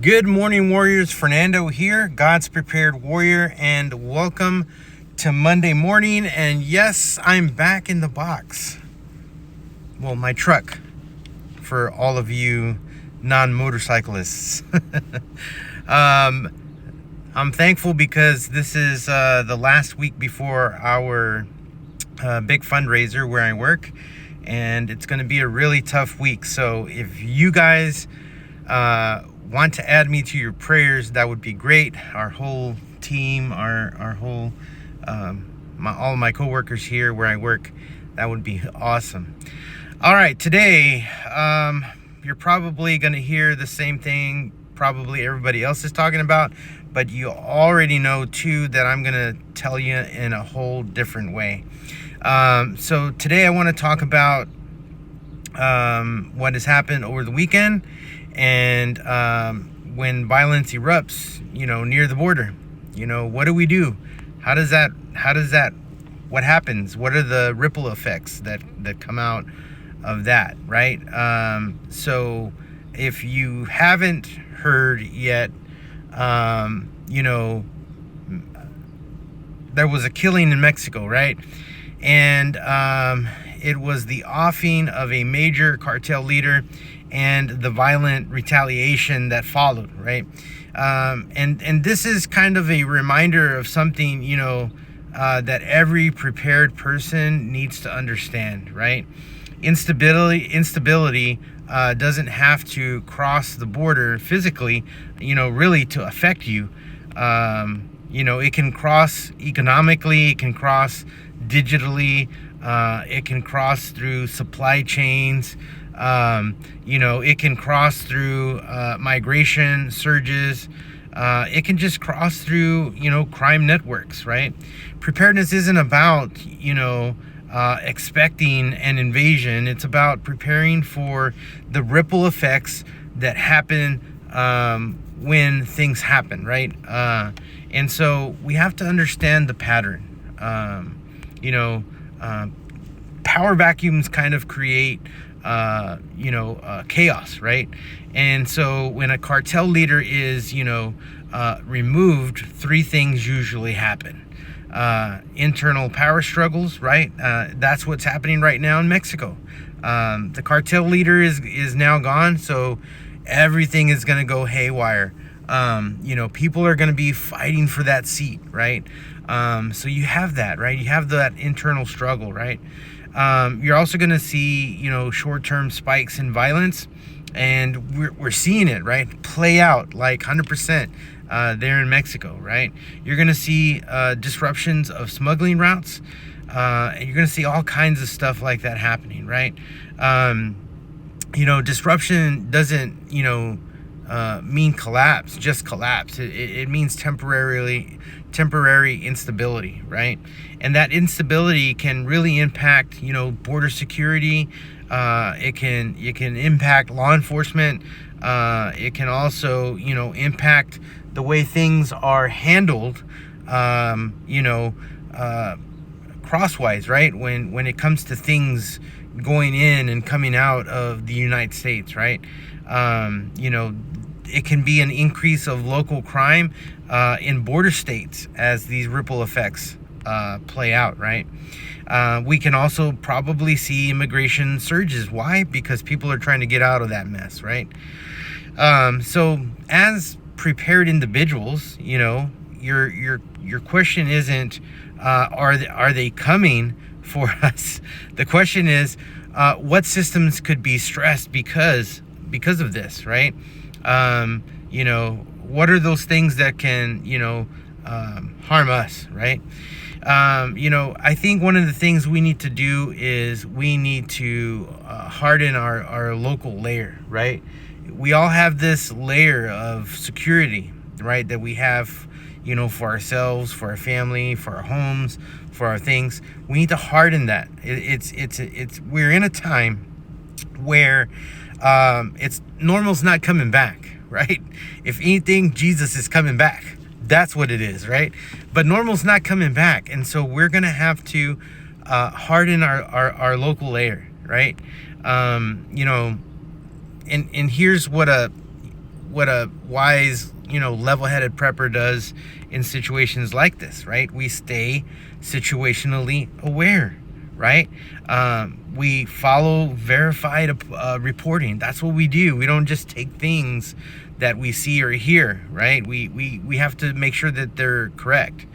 Good morning, warriors. Fernando here, God's prepared warrior, and welcome to Monday morning. And yes, I'm back in the box. Well, my truck, for all of you non-motorcyclists. I'm thankful because this is the last week before our big fundraiser where I work, and it's going to be a really tough week. So if you guys want to add me to your prayers, that would be great. Our whole team, our whole all my coworkers here where I work, that would be awesome. All right, today you're probably going to hear the same thing probably everybody else is talking about, but you already know too that I'm going to tell you in a whole different way. So today I want to talk about what has happened over the weekend, and when violence erupts, near the border. What do we do? How does that, what happens? What are the ripple effects that come out of that, right? So if you haven't heard yet, there was a killing in Mexico, right? And it was the offing of a major cartel leader and the violent retaliation that followed, right? And this is kind of a reminder of something, that every prepared person needs to understand, right? Instability doesn't have to cross the border physically, really to affect you. It can cross economically, it can cross digitally, it can cross through supply chains. It can cross through migration surges. It can just cross through, crime networks, right? Preparedness isn't about, expecting an invasion. It's about preparing for the ripple effects that happen when things happen, right? And so we have to understand the pattern. Power vacuums kind of create chaos, right? And so when a cartel leader is, removed, three things usually happen. Internal power struggles, right? That's what's happening right now in Mexico. The cartel leader is now gone, so everything is going to go haywire. People are going to be fighting for that seat, right? So you have that, right? You have that internal struggle, right? You're also going to see, short-term spikes in violence, and we're seeing it, right, play out like 100% there in Mexico, right? You're going to see disruptions of smuggling routes, and you're going to see all kinds of stuff like that happening, right? Disruption doesn't, mean collapse, just collapse. It means temporary instability, right? And that instability can really impact, border security. It can impact law enforcement. It can also, impact the way things are handled, crosswise, right? When it comes to things going in and coming out of the United States, right? It can be an increase of local crime in border states as these ripple effects play out, right? We can also probably see immigration surges. Why? Because people are trying to get out of that mess, right? So as prepared individuals, your question isn't are they coming for us? The question is what systems could be stressed because of this, right? What are those things that can, harm us, right? I think one of the things we need to do is we need to harden our local layer, right? We all have this layer of security, right, that we have, for ourselves, for our family, for our homes, for our things. We need to harden that. We're in a time where it's normal's not coming back, right? If anything, Jesus is coming back. That's what it is, right? But normal's not coming back, and so we're gonna have to harden our local layer, right? And here's what what a wise, level-headed prepper does in situations like this, right? We stay situationally aware, right? We follow verified reporting. That's what we do. We don't just take things that we see or hear, right? We have to make sure that they're correct.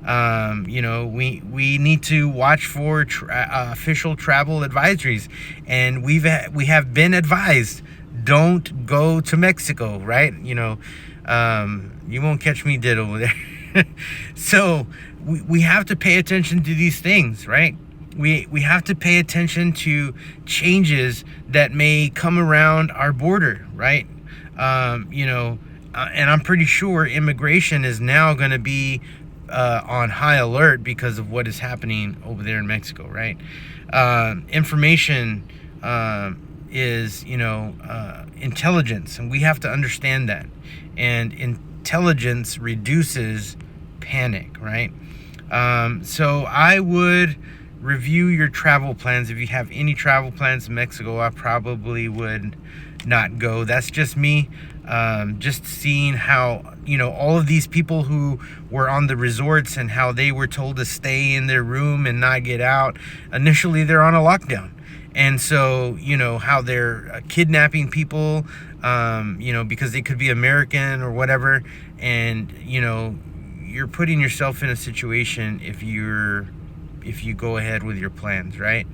We need to watch for official travel advisories, and we have been advised, don't go to Mexico, right? You won't catch me dead over there. So we have to pay attention to these things, right? We have to pay attention to changes that may come around our border, right? And I'm pretty sure immigration is now going to be on high alert because of what is happening over there in Mexico, right? Information is, intelligence, and we have to understand that. And intelligence reduces panic, right? So I would review your travel plans. If you have any travel plans to Mexico, I probably would not go. That's just me. Just seeing how, all of these people who were on the resorts and how they were told to stay in their room and not get out. Initially, they're on a lockdown. And so, how they're kidnapping people, because they could be American or whatever. And, you're putting yourself in a situation if you go ahead with your plans, right?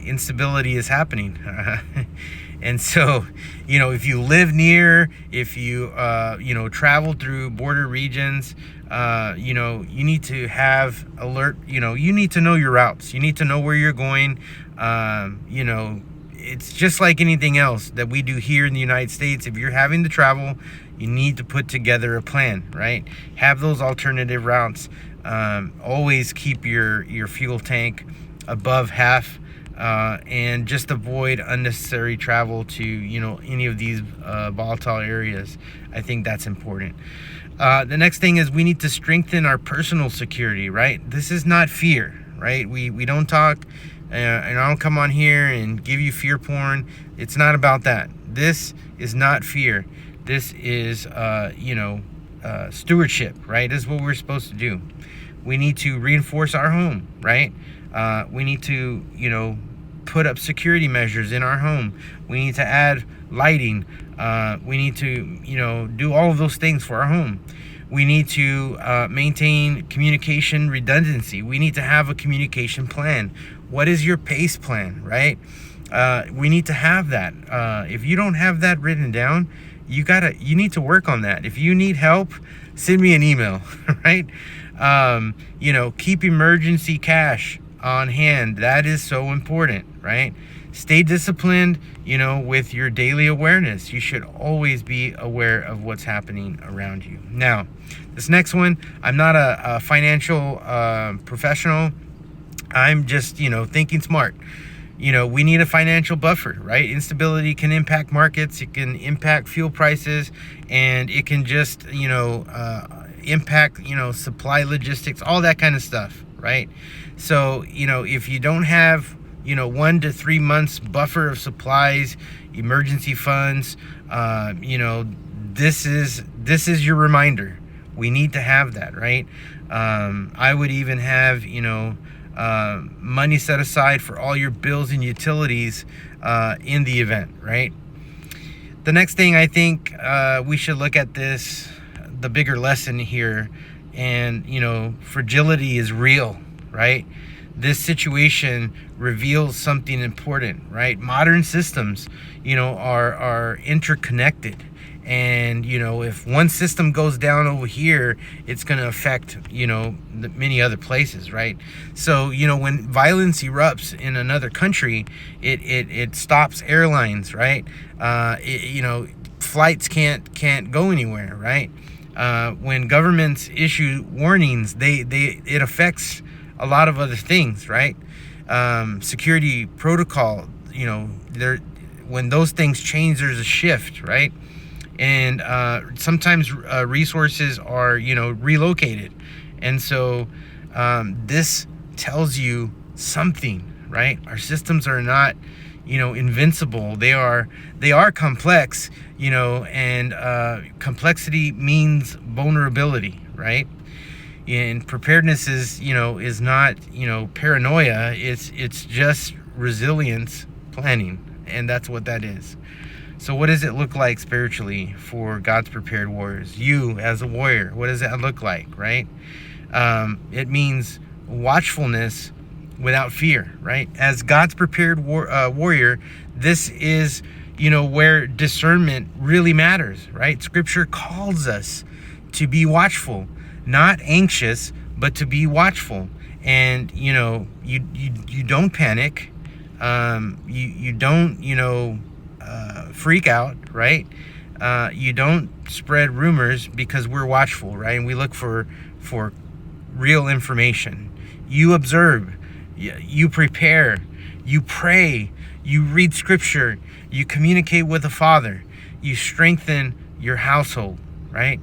Instability is happening. And so, if you live near, if you, travel through border regions, you need to have alert, you need to know your routes. You need to know where you're going. It's just like anything else that we do here in the United States. If you're having to travel, you need to put together a plan, right? Have those alternative routes. Always keep your fuel tank above half. And just avoid unnecessary travel to, any of these volatile areas. I think that's important. The next thing is we need to strengthen our personal security, right? This is not fear, right? We don't talk, and I don't come on here and give you fear porn. It's not about that. This is not fear. This is, stewardship, right? This is what we're supposed to do. We need to reinforce our home, right? We need to, put up security measures in our home. We need to add lighting. We need to, do all of those things for our home. We need to maintain communication redundancy. We need to have a communication plan. What is your PACE plan, right? We need to have that. If you don't have that written down, you need to work on that. If you need help, send me an email, right? Keep emergency cash on hand. That is so important, right? Stay disciplined, with your daily awareness. You should always be aware of what's happening around you. Now, this next one, I'm not a financial professional. I'm just, thinking smart. We need a financial buffer, right? Instability can impact markets. It can impact fuel prices, and it can just, impact, supply logistics, all that kind of stuff, right? So, if you don't have, 1 to 3 months buffer of supplies, emergency funds, this is your reminder. We need to have that, right? I would even have, money set aside for all your bills and utilities in the event, right? The next thing I think we should look at the bigger lesson here, and, fragility is real, right? This situation reveals something important, right? Modern systems, are interconnected. And, if one system goes down over here, it's going to affect, many other places, right? So, when violence erupts in another country, it stops airlines, right? Flights can't go anywhere, right? When governments issue warnings, it affects a lot of other things, right? Security protocol, when those things change, there's a shift, right? And sometimes resources are, relocated. And so this tells you something, right? Our systems are not, invincible. They are complex, and complexity means vulnerability, right? And preparedness is not, paranoia. It's just resilience planning, and that's what that is. So what does it look like spiritually for God's prepared warriors? You as a warrior, what does that look like, right? It means watchfulness without fear, right? As God's prepared warrior, this is, where discernment really matters, right? Scripture calls us to be watchful, not anxious, but to be watchful. And, you don't panic. You don't, freak out, right? You don't spread rumors, because we're watchful, right? And we look for real information. You observe, you prepare, you pray, you read scripture, you communicate with the Father, you strengthen your household, right?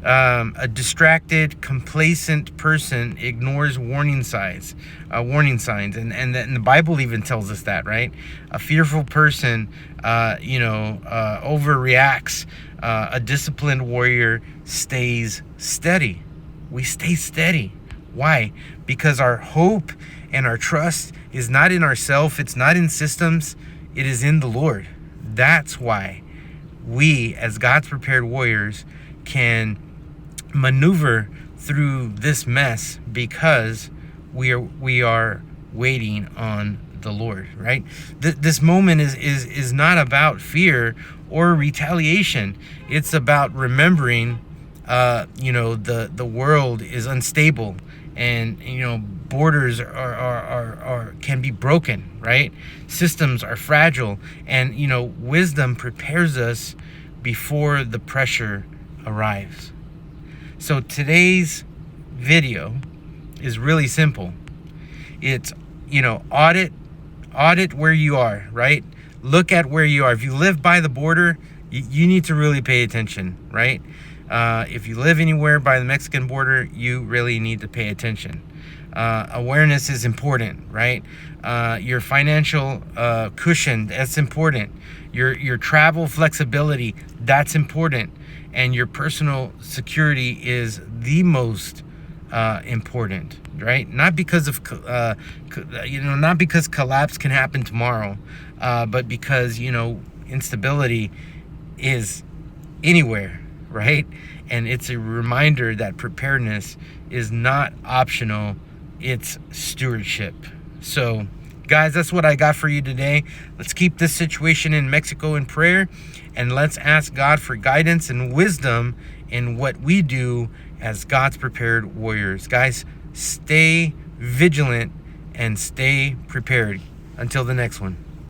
A distracted, complacent person ignores warning signs, and the Bible even tells us that, right? A fearful person, overreacts. A disciplined warrior stays steady. We stay steady. Why? Because our hope and our trust is not in ourselves. It's not in systems. It is in the Lord. That's why we, as God's prepared warriors, can maneuver through this mess, because we are waiting on the Lord, right? This moment is not about fear or retaliation. It's about remembering, the world is unstable, and borders are can be broken, right? Systems are fragile, and wisdom prepares us before the pressure arrives. So today's video is really simple. It's, audit where you are, right? Look at where you are. If you live by the border, you need to really pay attention, right? If you live anywhere by the Mexican border, you really need to pay attention. Awareness is important, right? Your financial cushion, that's important. Your travel flexibility, that's important. And your personal security is the most important, right? Not because of not because collapse can happen tomorrow, but because instability is anywhere, right? And it's a reminder that preparedness is not optional, it's stewardship. So guys, that's what I got for you today. Let's keep this situation in Mexico in prayer, and let's ask God for guidance and wisdom in what we do as God's prepared warriors. Guys, stay vigilant and stay prepared. Until the next one.